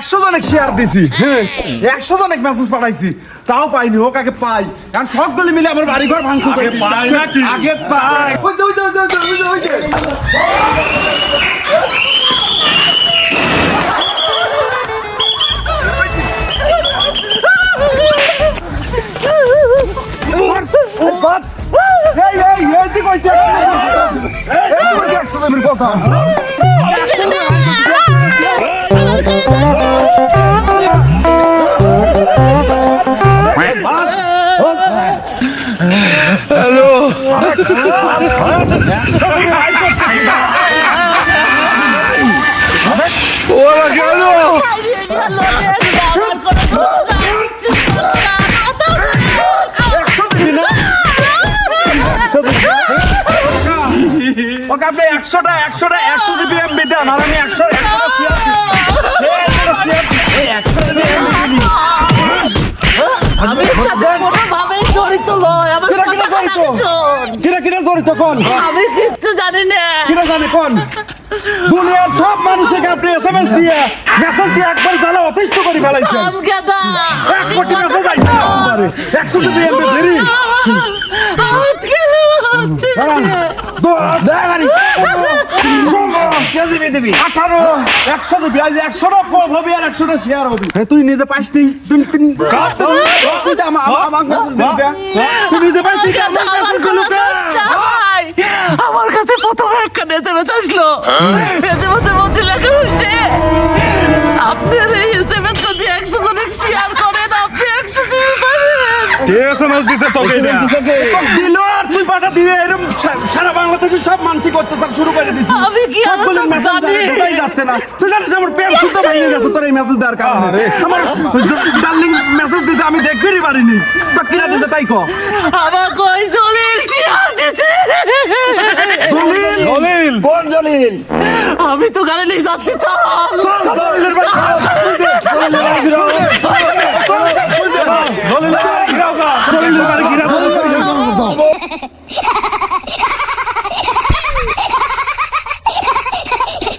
100 জনক শেয়ার দিছি, হ্যাঁ 100 জনক মেসেজ পাঠাইছি, তাও পাইনি। হোক আগে পাই, কারণ সকলে মিলে আমার বাড়ি ঘর ভাঙচুর করে দিচ্ছে। আগে পাই। ওই যে, ওই যে, ওই যে, ওই যে, ওই যে। এই তুই কইছিস 100 জনের কথা। হ্যালো ওরা গেল ওকে আপনি 100 জিবি এমবি দেন, আর আমি 100 আমি সাথে কোনোভাবেই জড়িত নয়। আমার কথা শোন। কিরা জড়িত কোন? আমি কিচ্ছু জানি না। কিরা জানে কোন? দুনিয়ার সব মানুষকে আপনি এসএমএস দিয়ে মেসেজ দিয়ে একবার জ্বালা অতিষ্ঠ করে ফেলাইছেন। আমগাদা 1 কোটি মেসেজ আইছে আমারে, 100 জিবি এমবি দেরি। দাঁড়ান, দাঁড়ান। 100 জিবি দিবি। 18 100 দিবি। আজ 100টা কম হবে আর 100টা শেয়ার হবে। তুই নিজে পাইছিস, তুই আমার মেসেজ দিবি। তুই নিজে পাইছিস, আমার মেসেজ দিলু কে? আমার কাছে প্রথমে একটা এসএমএস আসলো। এসএমএসের মধ্যে লেখা হচ্ছে, আপনার এই এসএমএস যদি 100 জনের শেয়ার করেন আপনি 100 জিবি পাবেন। কে এসএমএস দিছে তোকে? দিল আর তুই পাঠা দিয়ে এরকম সারা বাংলাদেশের সব মানসিক অত্যাচার শুরু করে দিছিস। আমি কি আর সবগুলো মেসেজ ঢুকাই যাচ্ছে না। তুই জানিস আমার প্রেম শুদ্ধ ভেঙে গেছে তোর এই মেসেজ দেওয়ার কারণে। আমার ডার্লিং মেসেজ দিছে, আমি দেখতেই পারিনি। তো কিরা দিছে তাই কো? আমার কই জলিল শেয়ার দিছে। জলিল? কোন জলিল? আমি তো গাড়ি নিয়ে যাচ্ছি, চল। চল জলিলের বাড়ি।